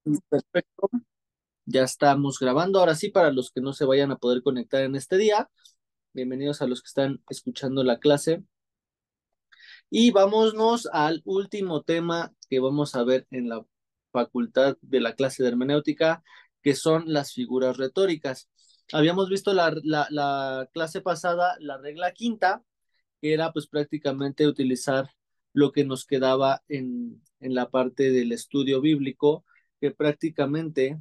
Perfecto, ya estamos grabando. Ahora sí, para los que no se vayan a poder conectar en este día, bienvenidos a los que están escuchando la clase. Y vámonos al último tema que vamos a ver en la facultad de la clase de hermenéutica, que son las figuras retóricas. Habíamos visto la clase pasada, la regla quinta, que era pues prácticamente utilizar lo que nos quedaba en la parte del estudio bíblico, que prácticamente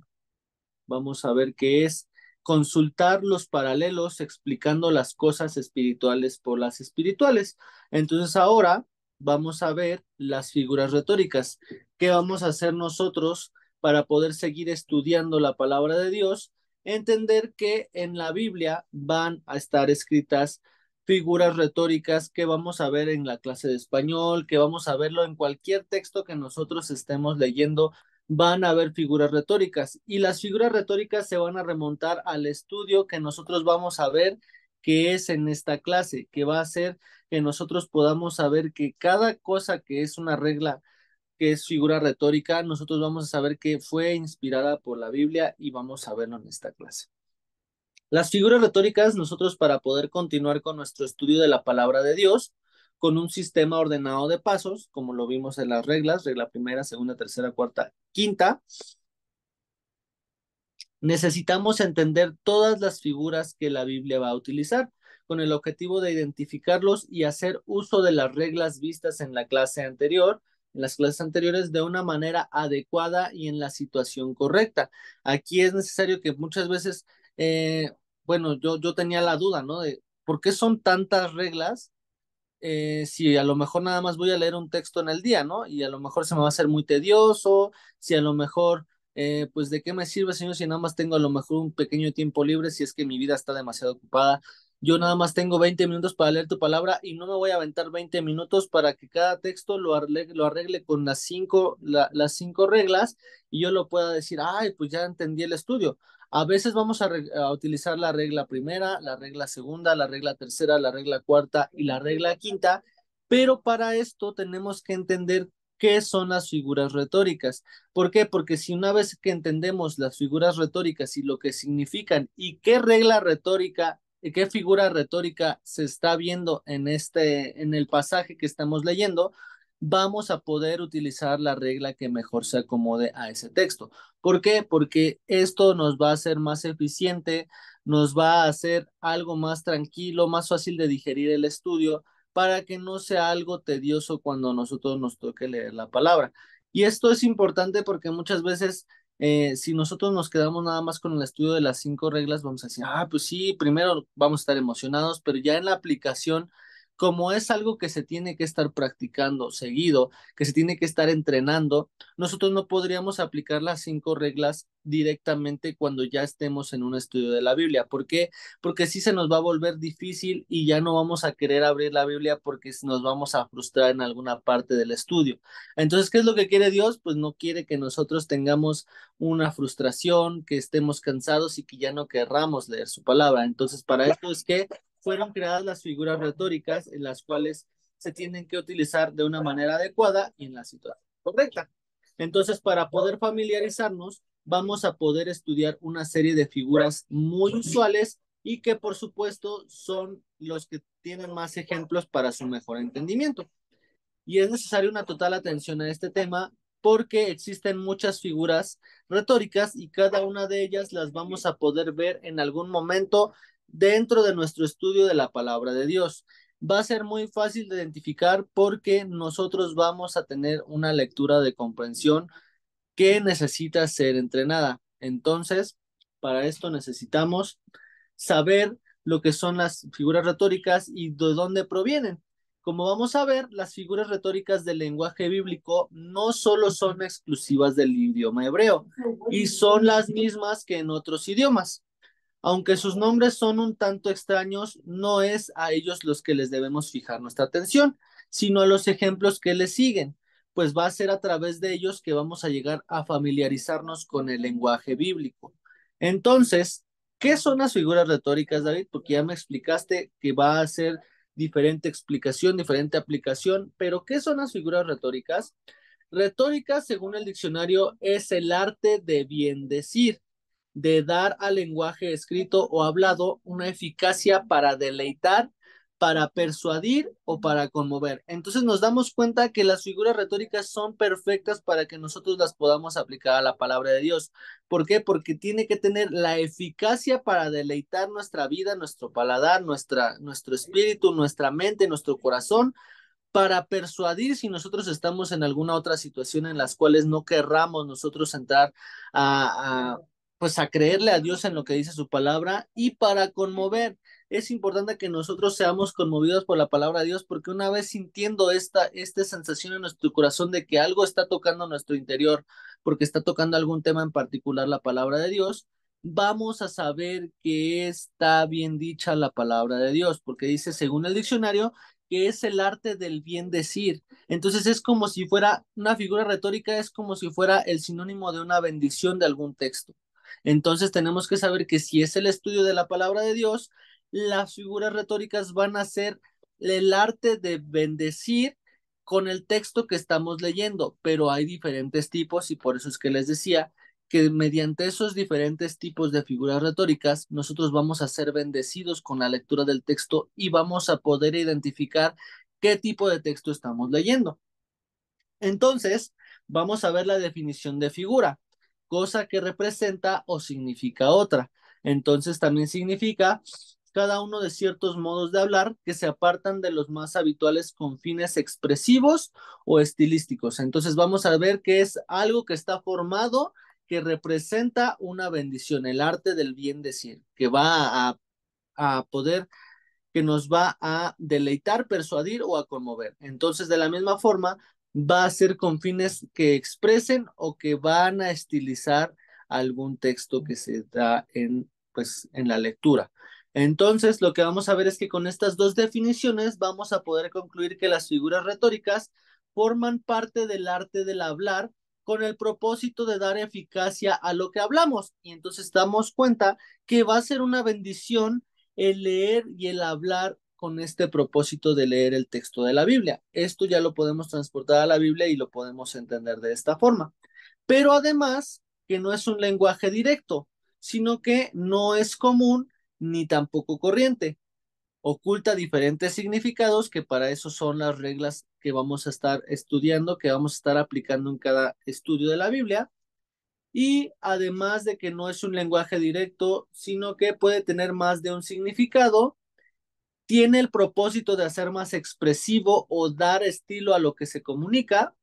vamos a ver qué es consultar los paralelos explicando las cosas espirituales por las espirituales. Entonces ahora vamos a ver las figuras retóricas. ¿Qué vamos a hacer nosotros para poder seguir estudiando la palabra de Dios? Entender que en la Biblia van a estar escritas figuras retóricas que vamos a ver en la clase de español, que vamos a verlo en cualquier texto que nosotros estemos leyendo, van a haber figuras retóricas y las figuras retóricas se van a remontar al estudio que nosotros vamos a ver que es en esta clase, que va a hacer que nosotros podamos saber que cada cosa que es una regla, que es figura retórica, nosotros vamos a saber que fue inspirada por la Biblia y vamos a verlo en esta clase. Las figuras retóricas, nosotros para poder continuar con nuestro estudio de la palabra de Dios, con un sistema ordenado de pasos, como lo vimos en las reglas, regla primera, segunda, tercera, cuarta, quinta, necesitamos entender todas las figuras que la Biblia va a utilizar con el objetivo de identificarlos y hacer uso de las reglas vistas en la clase anterior, en las clases anteriores, de una manera adecuada y en la situación correcta. Aquí es necesario que muchas veces, bueno, yo tenía la duda, ¿no? De por qué son tantas reglas si a lo mejor nada más voy a leer un texto en el día, ¿no? Y a lo mejor se me va a hacer muy tedioso, si a lo mejor, pues de qué me sirve, señor, si nada más tengo a lo mejor un pequeño tiempo libre, si es que mi vida está demasiado ocupada. Yo nada más tengo 20 minutos para leer tu palabra y no me voy a aventar 20 minutos para que cada texto lo arregle con las cinco reglas y yo lo pueda decir, ay, pues ya entendí el estudio. A veces vamos a utilizar la regla primera, la regla segunda, la regla tercera, la regla cuarta y la regla quinta, pero para esto tenemos que entender qué son las figuras retóricas. ¿Por qué? Porque si una vez que entendemos las figuras retóricas y lo que significan y qué regla retórica y qué figura retórica se está viendo en el pasaje que estamos leyendo, vamos a poder utilizar la regla que mejor se acomode a ese texto. ¿Por qué? Porque esto nos va a hacer más eficiente, nos va a hacer algo más tranquilo, más fácil de digerir el estudio, para que no sea algo tedioso cuando nosotros nos toque leer la palabra. Y esto es importante porque muchas veces, si nosotros nos quedamos nada más con el estudio de las cinco reglas, vamos a decir, ah, pues sí, primero vamos a estar emocionados, pero ya en la aplicación, como es algo que se tiene que estar practicando seguido, que se tiene que estar entrenando, nosotros no podríamos aplicar las cinco reglas directamente cuando ya estemos en un estudio de la Biblia. ¿Por qué? Porque sí se nos va a volver difícil y ya no vamos a querer abrir la Biblia porque nos vamos a frustrar en alguna parte del estudio. Entonces, ¿qué es lo que quiere Dios? Pues no quiere que nosotros tengamos una frustración, que estemos cansados y que ya no querramos leer su palabra. Entonces, para esto es que fueron creadas las figuras retóricas en las cuales se tienen que utilizar de una manera adecuada y en la situación correcta. Entonces, para poder familiarizarnos, vamos a poder estudiar una serie de figuras muy usuales y que por supuesto son los que tienen más ejemplos para su mejor entendimiento. Y es necesaria una total atención a este tema porque existen muchas figuras retóricas y cada una de ellas las vamos a poder ver en algún momento dentro de nuestro estudio de la palabra de Dios. Va a ser muy fácil de identificar porque nosotros vamos a tener una lectura de comprensión que necesita ser entrenada. Entonces, para esto necesitamos saber lo que son las figuras retóricas y de dónde provienen. Como vamos a ver, las figuras retóricas del lenguaje bíblico no solo son exclusivas del idioma hebreo y son las mismas que en otros idiomas. Aunque sus nombres son un tanto extraños, no es a ellos los que les debemos fijar nuestra atención, sino a los ejemplos que les siguen, pues va a ser a través de ellos que vamos a llegar a familiarizarnos con el lenguaje bíblico. Entonces, ¿qué son las figuras retóricas, David? Porque ya me explicaste que va a ser diferente explicación, diferente aplicación, pero ¿qué son las figuras retóricas? Retórica, según el diccionario, es el arte de bien decir, de dar al lenguaje escrito o hablado una eficacia para deleitar, para persuadir o para conmover. Entonces nos damos cuenta que las figuras retóricas son perfectas para que nosotros las podamos aplicar a la palabra de Dios. ¿Por qué? Porque tiene que tener la eficacia para deleitar nuestra vida, nuestro paladar, nuestro espíritu, nuestra mente, nuestro corazón, para persuadir si nosotros estamos en alguna otra situación en las cuales no querramos nosotros entrar pues a creerle a Dios en lo que dice su palabra, y para conmover. Es importante que nosotros seamos conmovidos por la palabra de Dios, porque una vez sintiendo esta sensación en nuestro corazón de que algo está tocando nuestro interior, porque está tocando algún tema en particular la palabra de Dios, vamos a saber que está bien dicha la palabra de Dios, porque dice, según el diccionario, que es el arte del bien decir. Entonces es como si fuera una figura retórica, es como si fuera el sinónimo de una bendición de algún texto. Entonces tenemos que saber que si es el estudio de la palabra de Dios, las figuras retóricas van a ser el arte de bendecir con el texto que estamos leyendo, pero hay diferentes tipos y por eso es que les decía que mediante esos diferentes tipos de figuras retóricas, nosotros vamos a ser bendecidos con la lectura del texto y vamos a poder identificar qué tipo de texto estamos leyendo. Entonces, vamos a ver la definición de figura, cosa que representa o significa otra. Entonces, también significa cada uno de ciertos modos de hablar que se apartan de los más habituales con fines expresivos o estilísticos. Entonces, vamos a ver que es algo que está formado, que representa una bendición, el arte del bien decir, que va a poder, que nos va a deleitar, persuadir o a conmover. Entonces, de la misma forma, va a ser con fines que expresen o que van a estilizar algún texto que se da pues, en la lectura. Entonces, lo que vamos a ver es que con estas dos definiciones vamos a poder concluir que las figuras retóricas forman parte del arte del hablar con el propósito de dar eficacia a lo que hablamos. Y entonces damos cuenta que va a ser una bendición el leer y el hablar con este propósito de leer el texto de la Biblia. Esto ya lo podemos transportar a la Biblia y lo podemos entender de esta forma. Pero además que no es un lenguaje directo, sino que no es común ni tampoco corriente. Oculta diferentes significados que para eso son las reglas que vamos a estar estudiando, que vamos a estar aplicando en cada estudio de la Biblia. Y además de que no es un lenguaje directo, sino que puede tener más de un significado, tiene el propósito de hacer más expresivo o dar estilo a lo que se comunica,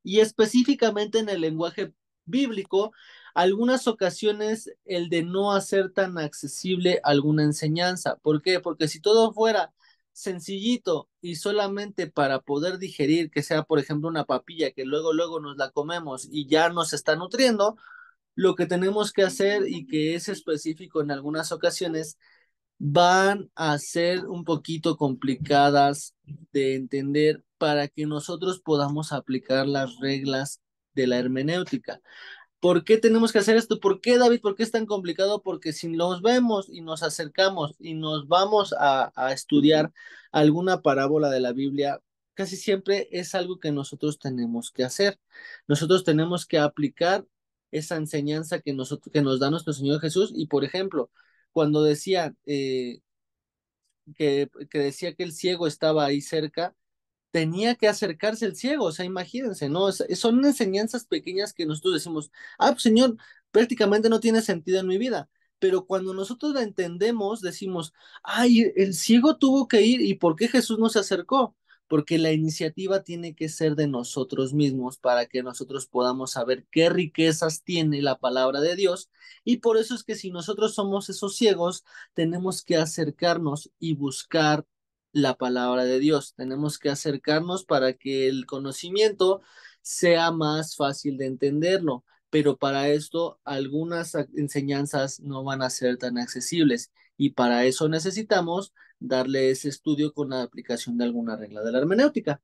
y específicamente en el lenguaje bíblico, algunas ocasiones el de no hacer tan accesible alguna enseñanza. ¿Por qué? Porque si todo fuera sencillito y solamente para poder digerir, que sea por ejemplo una papilla que luego nos la comemos y ya nos está nutriendo, lo que tenemos que hacer, y que es específico en algunas ocasiones, van a ser un poquito complicadas de entender para que nosotros podamos aplicar las reglas de la hermenéutica. ¿Por qué tenemos que hacer esto? ¿Por qué, David? ¿Por qué es tan complicado? Porque si nos vemos y nos acercamos y nos vamos a estudiar alguna parábola de la Biblia, casi siempre es algo que nosotros tenemos que hacer. Nosotros tenemos que aplicar esa enseñanza que nos da nuestro Señor Jesús. Y por ejemplo, cuando decía que decía que el ciego estaba ahí cerca, tenía que acercarse el ciego, o sea, imagínense, ¿no? Son enseñanzas pequeñas que nosotros decimos, ah, pues, Señor, prácticamente no tiene sentido en mi vida, pero cuando nosotros la entendemos, decimos, ay, el ciego tuvo que ir, ¿y por qué Jesús no se acercó? Porque la iniciativa tiene que ser de nosotros mismos para que nosotros podamos saber qué riquezas tiene la palabra de Dios, y por eso es que si nosotros somos esos ciegos, tenemos que acercarnos y buscar la palabra de Dios. Tenemos que acercarnos para que el conocimiento sea más fácil de entenderlo, pero para esto algunas enseñanzas no van a ser tan accesibles, y para eso necesitamos darle ese estudio con la aplicación de alguna regla de la hermenéutica.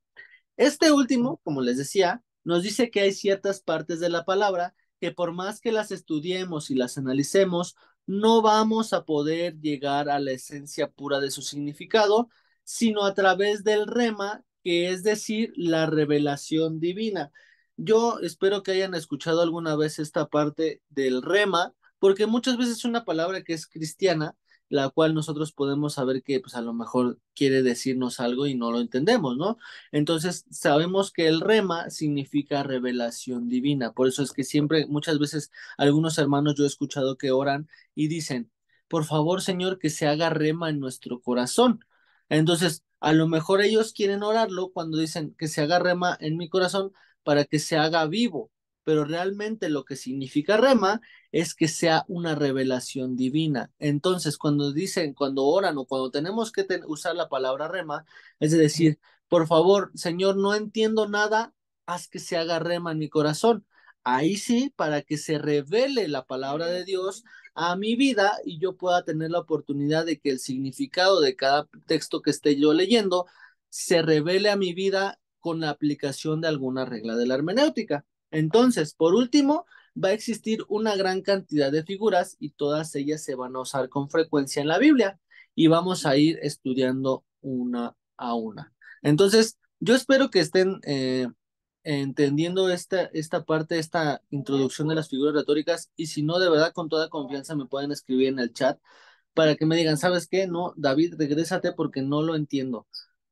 Este último, como les decía, nos dice que hay ciertas partes de la palabra que por más que las estudiemos y las analicemos, no vamos a poder llegar a la esencia pura de su significado, sino a través del rema, que es decir, la revelación divina. Yo espero que hayan escuchado alguna vez esta parte del rema, porque muchas veces es una palabra que es cristiana, la cual nosotros podemos saber que pues a lo mejor quiere decirnos algo y no lo entendemos, ¿no? Entonces sabemos que el rema significa revelación divina, por eso es que siempre, muchas veces, algunos hermanos yo he escuchado que oran y dicen, por favor, Señor, que se haga rema en nuestro corazón. Entonces, a lo mejor ellos quieren orarlo cuando dicen que se haga rema en mi corazón para que se haga vivo, pero realmente lo que significa rema es que sea una revelación divina. Entonces, cuando dicen, cuando oran o cuando tenemos que usar la palabra rema, es decir, por favor, Señor, no entiendo nada, haz que se haga rema en mi corazón. Ahí sí, para que se revele la palabra de Dios a mi vida y yo pueda tener la oportunidad de que el significado de cada texto que esté yo leyendo se revele a mi vida con la aplicación de alguna regla de la hermenéutica. Entonces, por último, va a existir una gran cantidad de figuras y todas ellas se van a usar con frecuencia en la Biblia y vamos a ir estudiando una a una. Entonces, yo espero que estén entendiendo esta parte, esta introducción de las figuras retóricas, y si no, de verdad, con toda confianza me pueden escribir en el chat para que me digan, ¿sabes qué? No, David, regrésate porque no lo entiendo.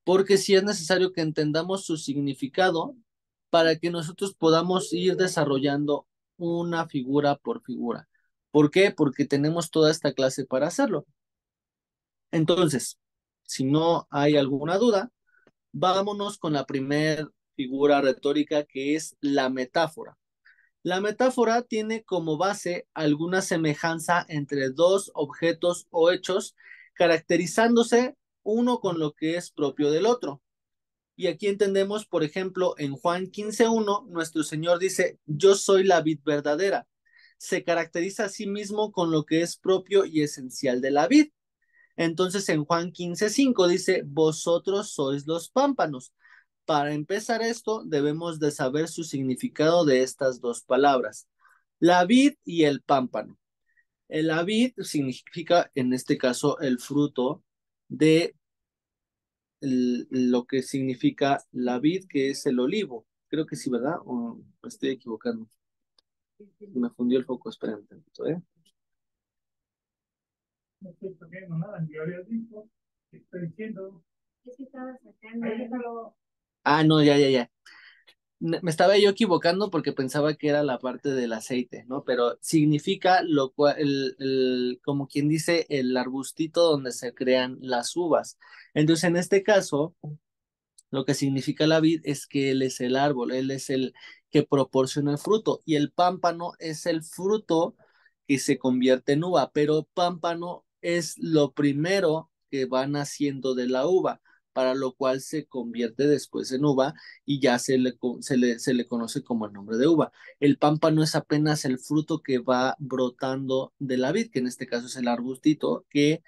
Porque sí es necesario que entendamos su significado para que nosotros podamos ir desarrollando una figura por figura. ¿Por qué? Porque tenemos toda esta clase para hacerlo. Entonces, si no hay alguna duda, vámonos con la primera figura retórica, que es la metáfora. La metáfora tiene como base alguna semejanza entre dos objetos o hechos, caracterizándose uno con lo que es propio del otro. Y aquí entendemos, por ejemplo, en Juan 15:1, nuestro Señor dice, yo soy la vid verdadera. Se caracteriza a sí mismo con lo que es propio y esencial de la vid. Entonces en Juan 15:5 dice, vosotros sois los pámpanos. Para empezar esto, debemos de saber su significado de estas dos palabras, la vid y el pámpano. La vid significa, en este caso, el fruto de lo que significa la vid, que es el olivo. Creo que sí, ¿verdad? O me estoy equivocando. Me fundió el foco, esperen un tantito, ¿eh? No estoy poniendo nada, yo había dicho, estoy diciendo. ¿Qué se estaba sacando? Ah, no, ya. Me estaba yo equivocando porque pensaba que era la parte del aceite, ¿no? Pero significa lo cual, como quien dice, el arbustito donde se crean las uvas. Entonces, en este caso, lo que significa la vid es que él es el árbol, él es el que proporciona el fruto y el pámpano es el fruto que se convierte en uva, pero pámpano es lo primero que va naciendo de la uva, para lo cual se convierte después en uva y ya se le conoce como el nombre de uva. El pámpano es apenas el fruto que va brotando de la vid, que en este caso es el arbustito que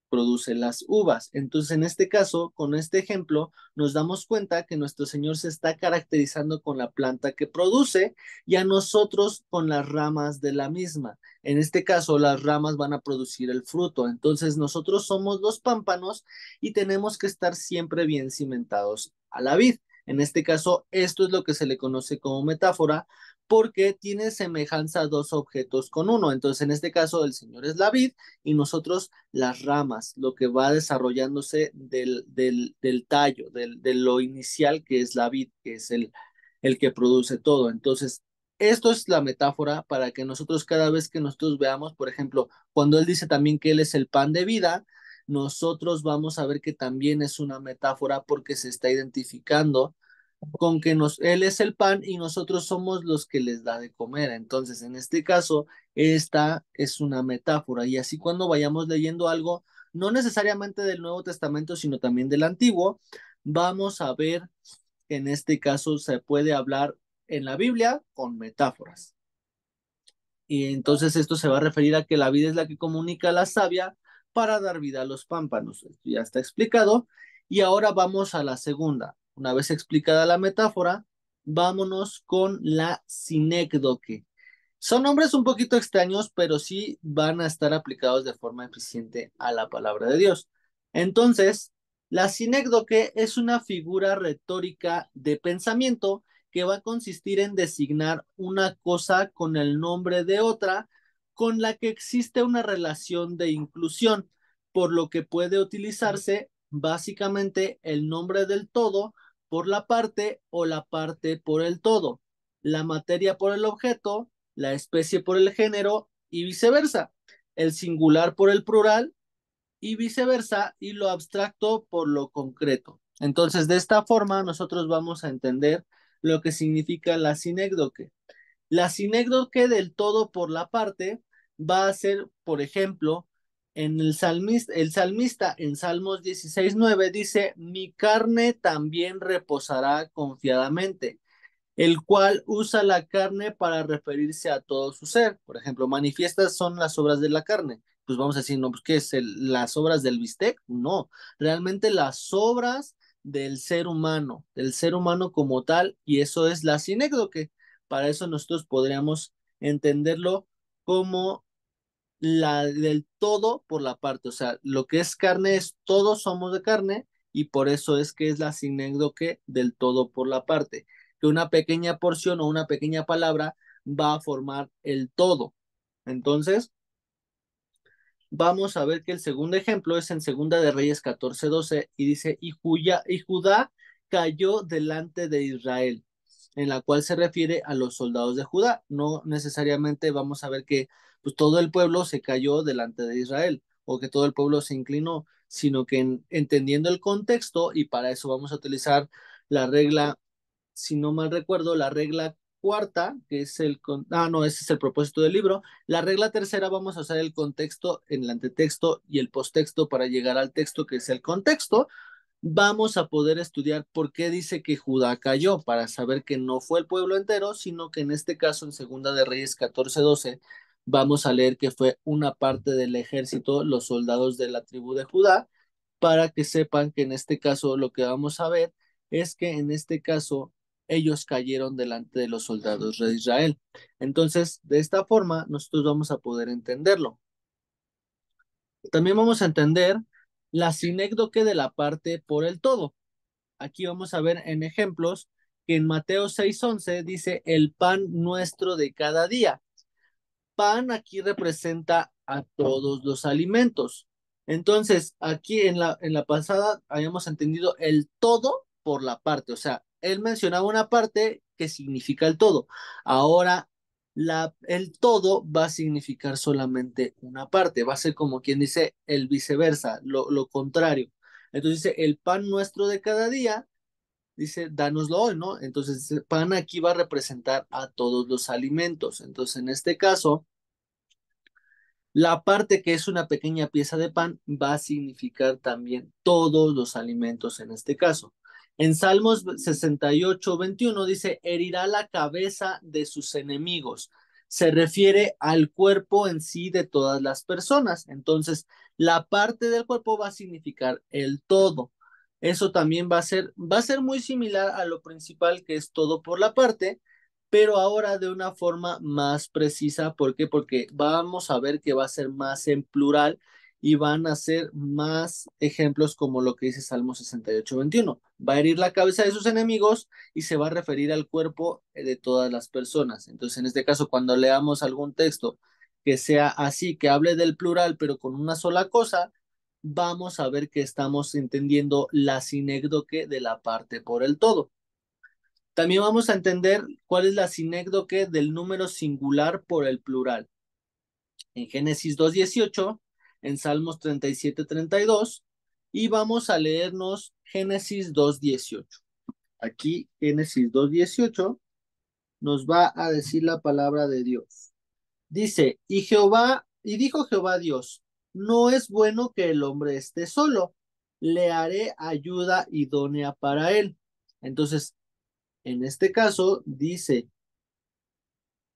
produce las uvas. Entonces, en este caso, con este ejemplo, nos damos cuenta que nuestro Señor se está caracterizando con la planta que produce y a nosotros con las ramas de la misma. En este caso, las ramas van a producir el fruto. Entonces, nosotros somos los pámpanos y tenemos que estar siempre bien cimentados a la vid. En este caso, esto es lo que se le conoce como metáfora, porque tiene semejanza a dos objetos con uno. Entonces, en este caso, el Señor es la vid y nosotros las ramas, lo que va desarrollándose del tallo, de lo inicial que es la vid, que es el que produce todo. Entonces, esto es la metáfora para que nosotros cada vez que nosotros veamos, por ejemplo, cuando él dice también que él es el pan de vida, nosotros vamos a ver que también es una metáfora porque se está identificando con que él es el pan y nosotros somos los que les da de comer. Entonces, en este caso, esta es una metáfora y así cuando vayamos leyendo algo, no necesariamente del Nuevo Testamento, sino también del Antiguo, vamos a ver que en este caso se puede hablar en la Biblia con metáforas. Y entonces esto se va a referir a que la vida es la que comunica a la savia para dar vida a los pámpanos. Esto ya está explicado. Y ahora vamos a la segunda. Una vez explicada la metáfora, vámonos con la sinécdoque. Son nombres un poquito extraños, pero sí van a estar aplicados de forma eficiente a la palabra de Dios. Entonces, La sinécdoque es una figura retórica de pensamiento que va a consistir en designar una cosa con el nombre de otra con la que existe una relación de inclusión, por lo que puede utilizarse básicamente el nombre del todo por la parte o la parte por el todo, la materia por el objeto, la especie por el género y viceversa, el singular por el plural y viceversa, y lo abstracto por lo concreto. Entonces, de esta forma, nosotros vamos a entender lo que significa la sinécdoque. La sinécdoque del todo por la parte va a ser, por ejemplo, en el salmista en Salmos 16:9 dice, mi carne también reposará confiadamente, el cual usa la carne para referirse a todo su ser. Por ejemplo, manifiestas son las obras de la carne. Pues vamos a decir, no, pues ¿qué es las obras del bistec? No, realmente las obras del ser humano como tal, y eso es la sinécdoque. Para eso nosotros podríamos entenderlo como la del todo por la parte, o sea, lo que es carne es todos somos de carne y por eso es que es la sinécdoque del todo por la parte, que una pequeña porción o una pequeña palabra va a formar el todo. Entonces, vamos a ver que el segundo ejemplo es en Segunda de Reyes 14:12 y dice, y Judá cayó delante de Israel, en la cual se refiere a los soldados de Judá. No necesariamente vamos a ver que pues, todo el pueblo se cayó delante de Israel o que todo el pueblo se inclinó, sino que entendiendo el contexto, y para eso vamos a utilizar la regla, si no mal recuerdo, la regla cuarta, que es no, ese es el propósito del libro. La regla tercera vamos a usar el contexto, en el antetexto y el posttexto para llegar al texto que es el contexto. Vamos a poder estudiar por qué dice que Judá cayó, para saber que no fue el pueblo entero, sino que en este caso, en Segunda de Reyes 14:12, vamos a leer que fue una parte del ejército, los soldados de la tribu de Judá, para que sepan que en este caso lo que vamos a ver es que en este caso ellos cayeron delante de los soldados de Israel. Entonces, de esta forma, nosotros vamos a poder entenderlo. También vamos a entender la sinécdoque de la parte por el todo. Aquí vamos a ver en ejemplos que en Mateo 6:11 dice el pan nuestro de cada día. Pan aquí representa a todos los alimentos. Entonces, aquí en la pasada habíamos entendido el todo por la parte, o sea, él mencionaba una parte que significa el todo. Ahora, el todo va a significar solamente una parte, va a ser como quien dice el viceversa, lo contrario. Entonces dice, el pan nuestro de cada día, dice, dánoslo hoy, ¿no? Entonces, el pan aquí va a representar a todos los alimentos. Entonces, en este caso, la parte que es una pequeña pieza de pan va a significar también todos los alimentos en este caso. En Salmos 68:21 dice, herirá la cabeza de sus enemigos. Se refiere al cuerpo en sí de todas las personas. Entonces, la parte del cuerpo va a significar el todo. Eso también va a ser muy similar a lo principal que es todo por la parte, pero ahora de una forma más precisa. ¿Por qué? Porque vamos a ver que va a ser más en plural y van a ser más ejemplos como lo que dice Salmo 68:21. Va a herir la cabeza de sus enemigos y se va a referir al cuerpo de todas las personas. Entonces, en este caso, cuando leamos algún texto que sea así, que hable del plural, pero con una sola cosa, vamos a ver que estamos entendiendo la sinécdoque de la parte por el todo. También vamos a entender cuál es la sinécdoque del número singular por el plural. En Génesis 2:18, en Salmos 37:32, y vamos a leernos Génesis 2:18. Aquí, Génesis 2:18, nos va a decir la palabra de Dios. Dice, y dijo Jehová Dios, no es bueno que el hombre esté solo, le haré ayuda idónea para él. Entonces, en este caso, dice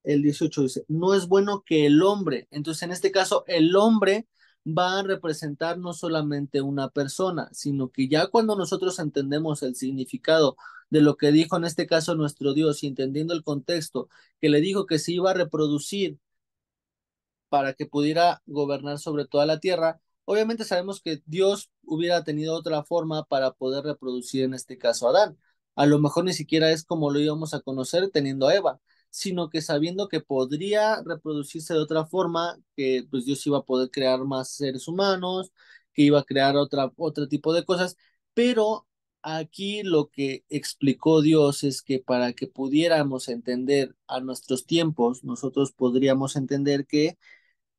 el 18, dice, no es bueno que el hombre, entonces en este caso el hombre va a representar no solamente una persona, sino que ya cuando nosotros entendemos el significado de lo que dijo en este caso nuestro Dios y entendiendo el contexto, que le dijo que se iba a reproducir para que pudiera gobernar sobre toda la tierra, Obviamente sabemos que Dios hubiera tenido otra forma para poder reproducir en este caso a Adán. A lo mejor ni siquiera es como lo íbamos a conocer teniendo a Eva, sino que sabiendo que podría reproducirse de otra forma, que pues Dios iba a poder crear más seres humanos, que iba a crear otro tipo de cosas, pero aquí lo que explicó Dios es que para que pudiéramos entender a nuestros tiempos, nosotros podríamos entender que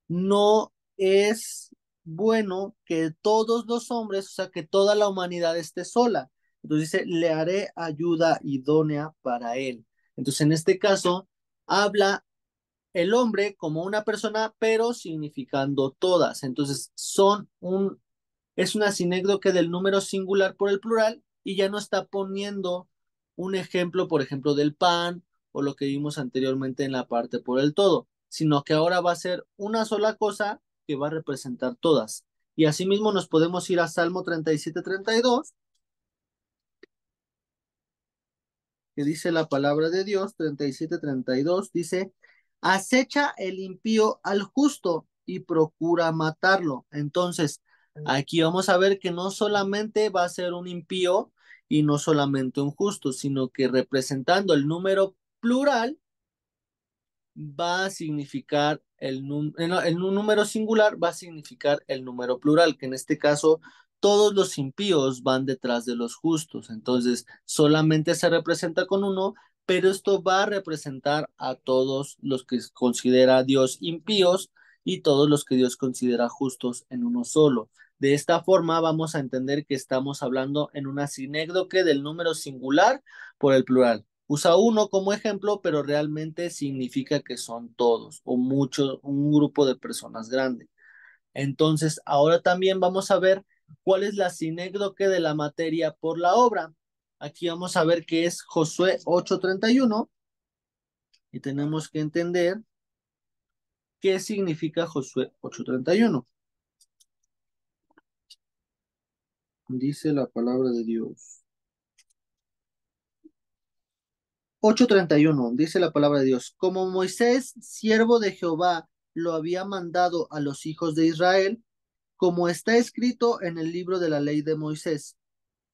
no es bueno que todos los hombres, o sea, que toda la humanidad esté sola. Entonces dice, le haré ayuda idónea para él. Entonces, en este caso, habla el hombre como una persona, pero significando todas. Entonces, es una sinécdoque del número singular por el plural y ya no está poniendo un ejemplo, por ejemplo, del pan o lo que vimos anteriormente en la parte por el todo, sino que ahora va a ser una sola cosa que va a representar todas. Y asimismo nos podemos ir a Salmo 37-32, que dice la palabra de Dios, 37-32, dice, acecha el impío al justo y procura matarlo. Entonces, aquí vamos a ver que no solamente va a ser un impío y no solamente un justo, sino que representando el número plural, va a significar en un número singular va a significar el número plural, que en este caso todos los impíos van detrás de los justos. Entonces, solamente se representa con uno, pero esto va a representar a todos los que considera Dios impíos y todos los que Dios considera justos en uno solo. De esta forma vamos a entender que estamos hablando en una sinécdoque del número singular por el plural. Usa uno como ejemplo, pero realmente significa que son todos o mucho, un grupo de personas grande. Entonces, ahora también vamos a ver cuál es la sinécdoque de la materia por la obra. Aquí vamos a ver que es Josué 8:31 y tenemos que entender qué significa Josué 8:31. Dice la palabra de Dios. 8:31 dice la palabra de Dios, como Moisés, siervo de Jehová, lo había mandado a los hijos de Israel, como está escrito en el libro de la ley de Moisés,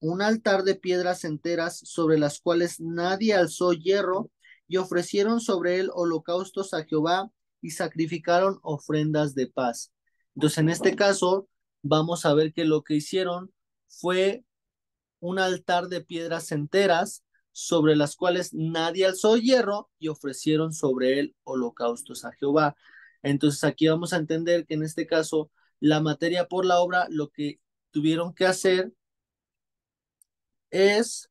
un altar de piedras enteras sobre las cuales nadie alzó hierro, y ofrecieron sobre él holocaustos a Jehová y sacrificaron ofrendas de paz. Entonces, en este caso, vamos a ver que lo que hicieron fue un altar de piedras enteras sobre las cuales nadie alzó hierro y ofrecieron sobre él holocaustos a Jehová. Entonces aquí vamos a entender que en este caso la materia por la obra lo que tuvieron que hacer es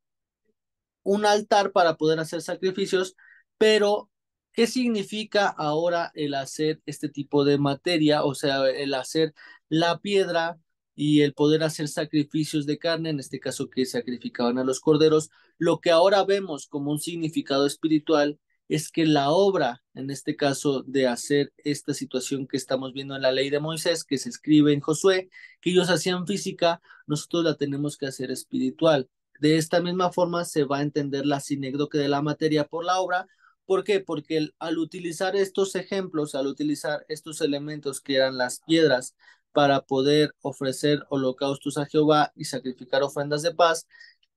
un altar para poder hacer sacrificios, pero ¿qué significa ahora el hacer este tipo de materia? O sea, el hacer la piedra y el poder hacer sacrificios de carne, en este caso que sacrificaban a los corderos. Lo que ahora vemos como un significado espiritual es que la obra, en este caso de hacer esta situación que estamos viendo en la ley de Moisés, que se escribe en Josué, que ellos hacían física, nosotros la tenemos que hacer espiritual. De esta misma forma se va a entender la sinécdoque de la materia por la obra. ¿Por qué? Porque al utilizar estos ejemplos, al utilizar estos elementos que eran las piedras para poder ofrecer holocaustos a Jehová y sacrificar ofrendas de paz,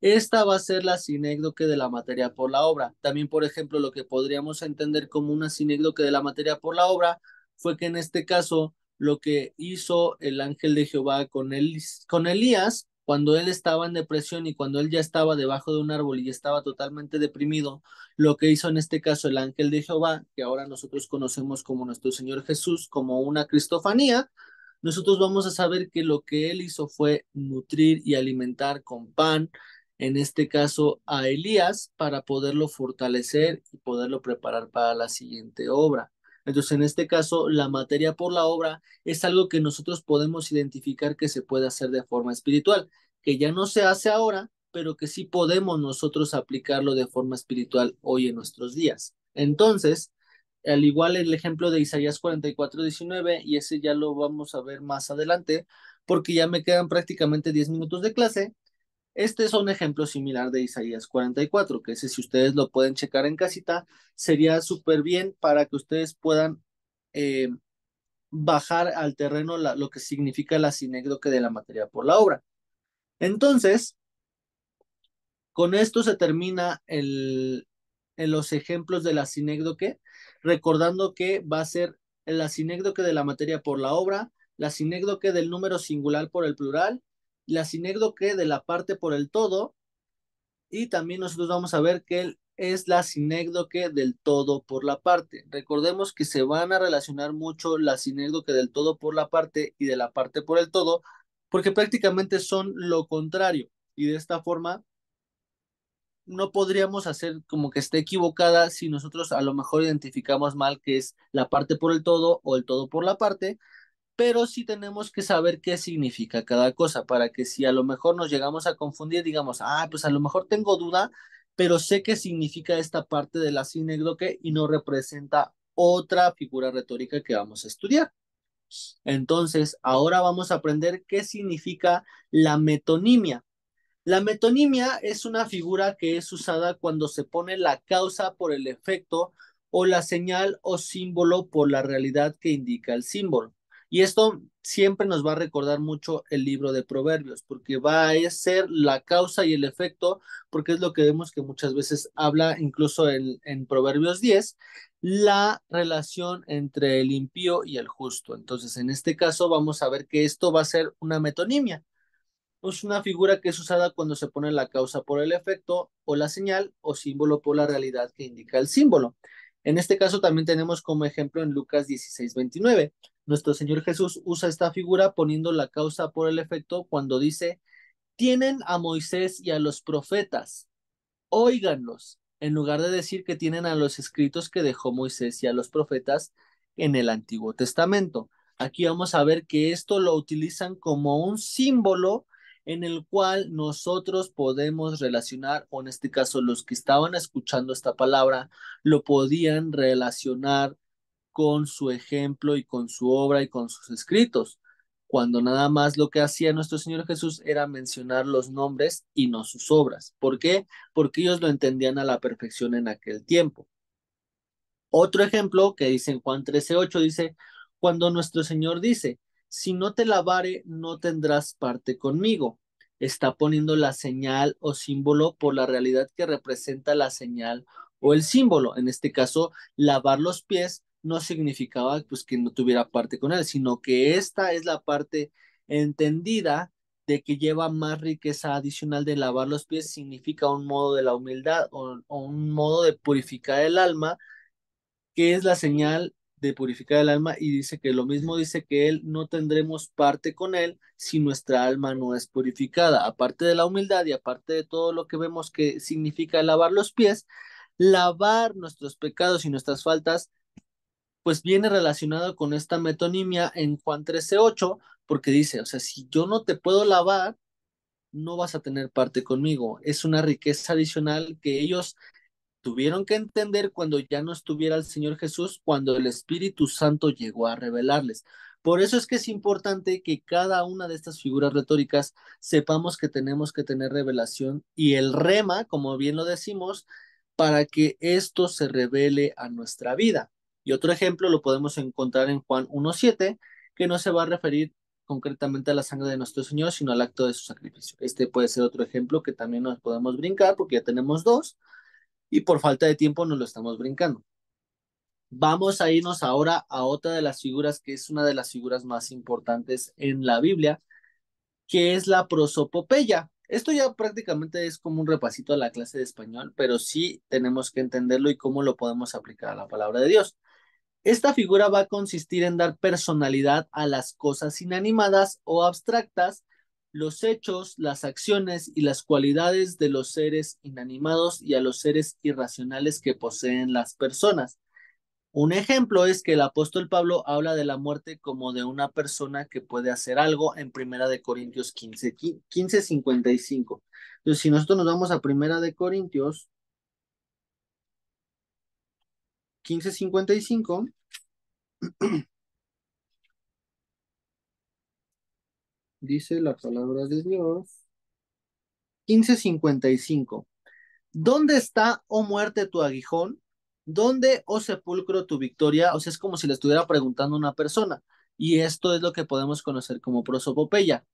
esta va a ser la sinécdoque de la materia por la obra. También, por ejemplo, lo que podríamos entender como una sinécdoque de la materia por la obra fue que en este caso lo que hizo el ángel de Jehová con Elías, cuando él estaba en depresión y cuando él ya estaba debajo de un árbol y estaba totalmente deprimido, lo que hizo en este caso el ángel de Jehová, que ahora nosotros conocemos como nuestro Señor Jesús, como una cristofanía, nosotros vamos a saber que lo que él hizo fue nutrir y alimentar con pan, en este caso a Elías, para poderlo fortalecer y poderlo preparar para la siguiente obra. Entonces, en este caso, la materia por la obra es algo que nosotros podemos identificar que se puede hacer de forma espiritual, que ya no se hace ahora, pero que sí podemos nosotros aplicarlo de forma espiritual hoy en nuestros días. Entonces, al igual el ejemplo de Isaías 44:19, y ese ya lo vamos a ver más adelante, porque ya me quedan prácticamente 10 minutos de clase. Este es un ejemplo similar de Isaías 44, que ese si ustedes lo pueden checar en casita, sería súper bien para que ustedes puedan eh, bajar al terreno lo que significa la sinécdoque de la materia por la obra. Entonces, con esto se termina en los ejemplos de la sinécdoque, recordando que va a ser la sinécdoque de la materia por la obra, la sinécdoque del número singular por el plural, la sinécdoque de la parte por el todo, y también nosotros vamos a ver que es la sinécdoque del todo por la parte. Recordemos que se van a relacionar mucho la sinécdoque del todo por la parte y de la parte por el todo, porque prácticamente son lo contrario, y de esta forma no podríamos hacer como que esté equivocada si nosotros a lo mejor identificamos mal que es la parte por el todo o el todo por la parte, pero sí tenemos que saber qué significa cada cosa para que si a lo mejor nos llegamos a confundir, digamos, ah, pues a lo mejor tengo duda, pero sé qué significa esta parte de la sinécdoque y no representa otra figura retórica que vamos a estudiar. Entonces, ahora vamos a aprender qué significa la metonimia. La metonimia es una figura que es usada cuando se pone la causa por el efecto o la señal o símbolo por la realidad que indica el símbolo. Y esto siempre nos va a recordar mucho el libro de Proverbios, porque va a ser la causa y el efecto, porque es lo que vemos que muchas veces habla incluso en Proverbios 10, la relación entre el impío y el justo. Entonces, en este caso vamos a ver que esto va a ser una metonimia. Es una figura que es usada cuando se pone la causa por el efecto o la señal o símbolo por la realidad que indica el símbolo. En este caso también tenemos como ejemplo en Lucas 16:29. Nuestro Señor Jesús usa esta figura poniendo la causa por el efecto cuando dice, tienen a Moisés y a los profetas, óiganlos, en lugar de decir que tienen a los escritos que dejó Moisés y a los profetas en el Antiguo Testamento. Aquí vamos a ver que esto lo utilizan como un símbolo en el cual nosotros podemos relacionar, o en este caso los que estaban escuchando esta palabra, lo podían relacionar con su ejemplo y con su obra y con sus escritos, cuando nada más lo que hacía nuestro Señor Jesús era mencionar los nombres y no sus obras. ¿Por qué? Porque ellos lo entendían a la perfección en aquel tiempo. Otro ejemplo que dice en Juan 13:8 dice, cuando nuestro Señor dice, si no te lavare, no tendrás parte conmigo. Está poniendo la señal o símbolo por la realidad que representa la señal o el símbolo. En este caso, lavar los pies no significaba pues que no tuviera parte con él, sino que esta es la parte entendida de que lleva más riqueza adicional de lavar los pies, significa un modo de la humildad o un modo de purificar el alma que es la señal de purificar el alma, y dice que lo mismo dice que él no tendremos parte con él si nuestra alma no es purificada. Aparte de la humildad y aparte de todo lo que vemos que significa lavar los pies, lavar nuestros pecados y nuestras faltas, pues viene relacionado con esta metonimia en Juan 13:8, porque dice, o sea, si yo no te puedo lavar, no vas a tener parte conmigo. Es una riqueza adicional que ellos tuvieron que entender cuando ya no estuviera el Señor Jesús, cuando el Espíritu Santo llegó a revelarles. Por eso es que es importante que cada una de estas figuras retóricas sepamos que tenemos que tener revelación y el rema, como bien lo decimos, para que esto se revele a nuestra vida. Y otro ejemplo lo podemos encontrar en Juan 1:7, que no se va a referir concretamente a la sangre de nuestro Señor, sino al acto de su sacrificio. Este puede ser otro ejemplo que también nos podemos brincar porque ya tenemos dos y por falta de tiempo nos lo estamos brincando. Vamos a irnos ahora a otra de las figuras que es una de las figuras más importantes en la Biblia, que es la prosopopeya. Esto ya prácticamente es como un repasito a la clase de español, pero sí tenemos que entenderlo y cómo lo podemos aplicar a la palabra de Dios. Esta figura va a consistir en dar personalidad a las cosas inanimadas o abstractas, los hechos, las acciones y las cualidades de los seres inanimados y a los seres irracionales que poseen las personas. Un ejemplo es que el apóstol Pablo habla de la muerte como de una persona que puede hacer algo en Primera de Corintios 15:55. Entonces, si nosotros nos vamos a Primera de Corintios 15:55, dice la palabra de Dios. 15:55. ¿Dónde está, oh muerte, tu aguijón? ¿Dónde, oh sepulcro, tu victoria? O sea, es como si le estuviera preguntando a una persona. y esto es lo que podemos conocer como prosopopeya.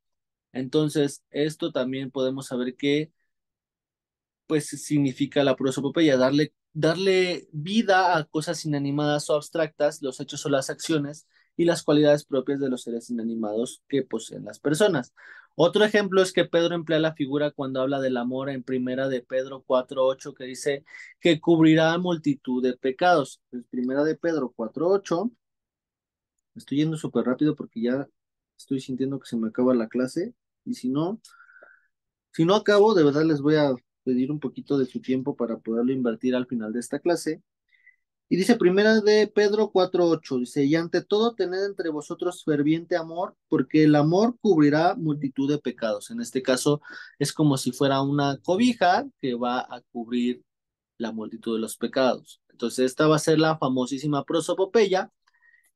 Entonces, esto también podemos saber que pues significa la prosopopeya, darle vida a cosas inanimadas o abstractas, los hechos o las acciones y las cualidades propias de los seres inanimados que poseen las personas. Otro ejemplo es que Pedro emplea la figura cuando habla del amor en primera de Pedro 4:8 que dice que cubrirá multitud de pecados. Pues primera de Pedro 4:8, estoy yendo súper rápido porque ya estoy sintiendo que se me acaba la clase y si no acabo, de verdad les voy a pedir un poquito de su tiempo para poderlo invertir al final de esta clase. Y dice primera de Pedro 4:8, dice, y ante todo tened entre vosotros ferviente amor, porque el amor cubrirá multitud de pecados. En este caso es como si fuera una cobija que va a cubrir la multitud de los pecados. Entonces esta va a ser la famosísima prosopopeya,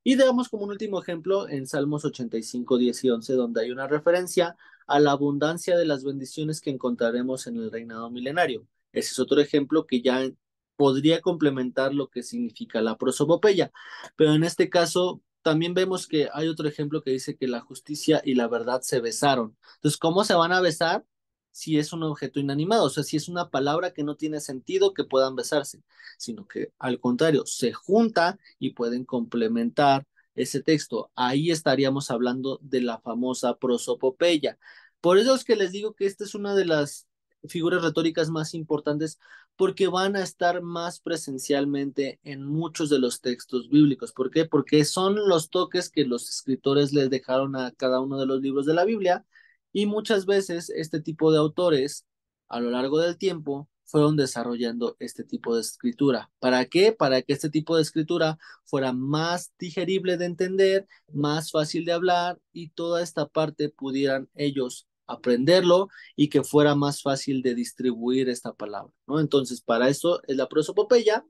y damos como un último ejemplo en Salmos 85, 10 y 11, donde hay una referencia a la abundancia de las bendiciones que encontraremos en el reinado milenario. Ese es otro ejemplo que ya podría complementar lo que significa la prosopopeya. Pero en este caso también vemos que hay otro ejemplo que dice que la justicia y la verdad se besaron. Entonces, ¿cómo se van a besar si es un objeto inanimado? O sea, si es una palabra que no tiene sentido que puedan besarse, sino que al contrario, se junta y pueden complementar ese texto. Ahí estaríamos hablando de la famosa prosopopeya. Por eso es que les digo que esta es una de las figuras retóricas más importantes porque van a estar más presencialmente en muchos de los textos bíblicos. ¿Por qué? Porque son los toques que los escritores les dejaron a cada uno de los libros de la Biblia y muchas veces este tipo de autores a lo largo del tiempo fueron desarrollando este tipo de escritura. ¿Para qué? Para que este tipo de escritura fuera más digerible de entender, más fácil de hablar y toda esta parte pudieran ellos aprenderlo y que fuera más fácil de distribuir esta palabra, ¿no? Entonces, para eso es la prosopopeya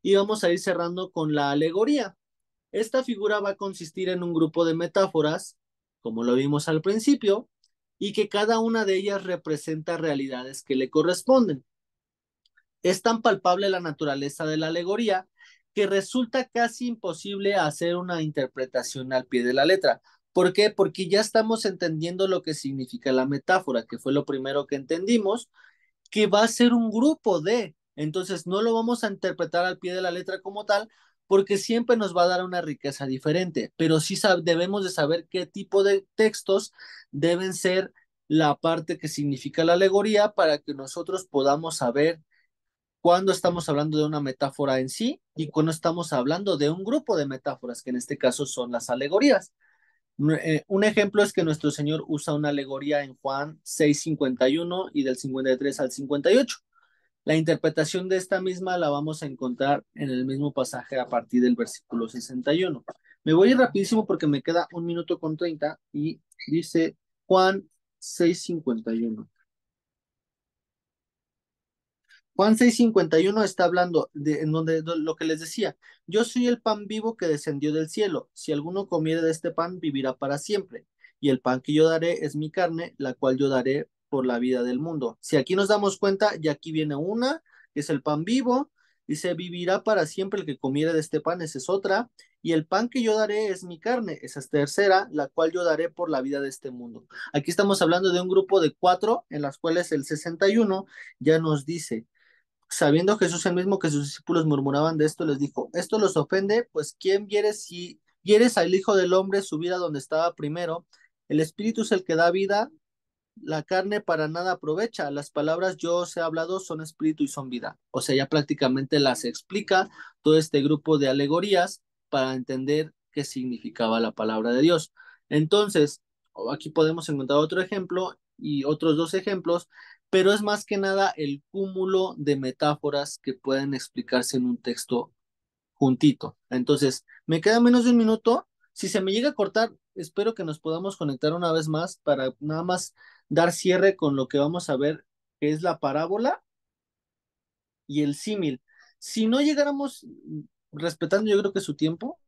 y vamos a ir cerrando con la alegoría. Esta figura va a consistir en un grupo de metáforas, como lo vimos al principio, y que cada una de ellas representa realidades que le corresponden. Es tan palpable la naturaleza de la alegoría que resulta casi imposible hacer una interpretación al pie de la letra. ¿Por qué? Porque ya estamos entendiendo lo que significa la metáfora, que fue lo primero que entendimos, que va a ser un grupo de. Entonces, no lo vamos a interpretar al pie de la letra como tal, porque siempre nos va a dar una riqueza diferente, pero sí debemos de saber qué tipo de textos deben ser la parte que significa la alegoría para que nosotros podamos saber cuando estamos hablando de una metáfora en sí y cuando estamos hablando de un grupo de metáforas, que en este caso son las alegorías. Un ejemplo es que nuestro Señor usa una alegoría en Juan 6:51 y del 53 al 58. La interpretación de esta misma la vamos a encontrar en el mismo pasaje a partir del versículo 61. Me voy a ir rapidísimo porque me queda 1 minuto con 30 y dice Juan 6:51. Juan 6:51 está hablando en donde lo que les decía, yo soy el pan vivo que descendió del cielo, si alguno comiere de este pan vivirá para siempre, y el pan que yo daré es mi carne, la cual yo daré por la vida del mundo. Si aquí nos damos cuenta, y aquí viene una, que es el pan vivo, dice vivirá para siempre el que comiere de este pan, esa es otra, y el pan que yo daré es mi carne, esa es tercera, la cual yo daré por la vida de este mundo. Aquí estamos hablando de un grupo de cuatro, en las cuales el 61 ya nos dice, sabiendo Jesús el mismo que sus discípulos murmuraban de esto, les dijo, esto los ofende, pues ¿quién viere si vieres al Hijo del Hombre subir a donde estaba primero? El Espíritu es el que da vida, la carne para nada aprovecha. Las palabras yo os he hablado son espíritu y son vida. O sea, ya prácticamente las explica todo este grupo de alegorías para entender qué significaba la palabra de Dios. Entonces, aquí podemos encontrar otro ejemplo y otros dos ejemplos, pero es más que nada el cúmulo de metáforas que pueden explicarse en un texto juntito. Entonces, me queda menos de 1 minuto. Si se me llega a cortar, espero que nos podamos conectar una vez más para nada más dar cierre con lo que vamos a ver, que es la parábola y el símil. Si no llegáramos respetando, yo creo que su tiempo,